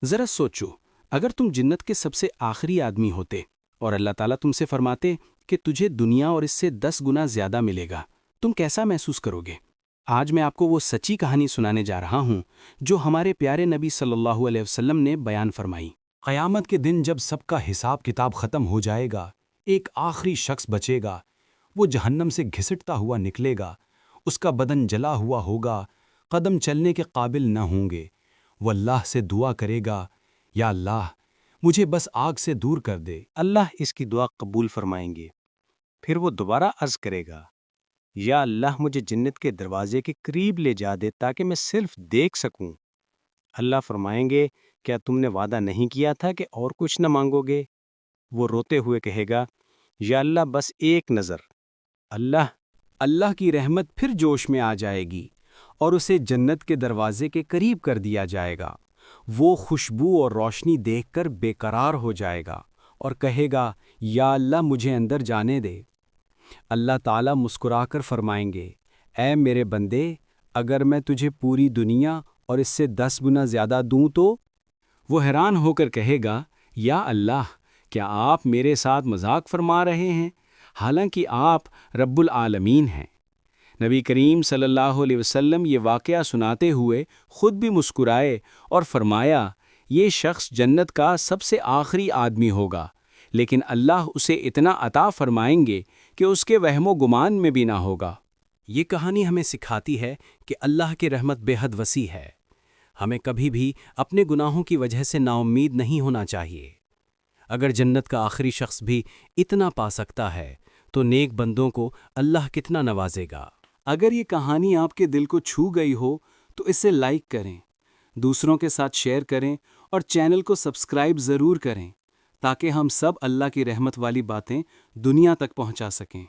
ذرا سوچو، اگر تم جنت کے سب سے آخری آدمی ہوتے اور اللہ تعالیٰ تم سے فرماتے کہ تجھے دنیا اور اس سے 10 گنا زیادہ ملے گا، تم کیسا محسوس کرو گے؟ آج میں آپ کو وہ سچی کہانی سنانے جا رہا ہوں جو ہمارے پیارے نبی صلی اللہ علیہ وسلم نے بیان فرمائی۔ قیامت کے دن جب سب کا حساب کتاب ختم ہو جائے گا، ایک آخری شخص بچے گا، وہ جہنم سے گھسٹتا ہوا نکلے گا، اس کا بدن جلا ہوا ہوگا، قدم چلنے کے قابل نہ ہوں گے۔ وہ اللہ سے دعا کرے گا، یا اللہ مجھے بس آگ سے دور کر دے۔ اللہ اس کی دعا قبول فرمائیں گے۔ پھر وہ دوبارہ عرض کرے گا، یا اللہ مجھے جنت کے دروازے کے قریب لے جا دے تاکہ میں صرف دیکھ سکوں۔ اللہ فرمائیں گے، کیا تم نے وعدہ نہیں کیا تھا کہ اور کچھ نہ مانگو گے؟ وہ روتے ہوئے کہے گا، یا اللہ بس ایک نظر۔ اللہ کی رحمت پھر جوش میں آ جائے گی اور اسے جنت کے دروازے کے قریب کر دیا جائے گا۔ وہ خوشبو اور روشنی دیکھ کر بے قرار ہو جائے گا اور کہے گا، یا اللہ مجھے اندر جانے دے۔ اللہ تعالیٰ مسکرا کر فرمائیں گے، اے میرے بندے، اگر میں تجھے پوری دنیا اور اس سے 10 گنا زیادہ دوں تو؟ وہ حیران ہو کر کہے گا، یا اللہ کیا آپ میرے ساتھ مذاق فرما رہے ہیں؟ حالانکہ آپ رب العالمین ہیں۔ نبی کریم صلی اللہ علیہ وسلم یہ واقعہ سناتے ہوئے خود بھی مسکرائے اور فرمایا، یہ شخص جنت کا سب سے آخری آدمی ہوگا، لیکن اللہ اسے اتنا عطا فرمائیں گے کہ اس کے وہم و گمان میں بھی نہ ہوگا۔ یہ کہانی ہمیں سکھاتی ہے کہ اللہ کی رحمت بے حد وسیع ہے۔ ہمیں کبھی بھی اپنے گناہوں کی وجہ سے نا امید نہیں ہونا چاہیے۔ اگر جنت کا آخری شخص بھی اتنا پا سکتا ہے تو نیک بندوں کو اللہ کتنا نوازے گا۔ اگر یہ کہانی آپ کے دل کو چھو گئی ہو تو اسے لائک کریں، دوسروں کے ساتھ شیئر کریں اور چینل کو سبسکرائب ضرور کریں تاکہ ہم سب اللہ کی رحمت والی باتیں دنیا تک پہنچا سکیں۔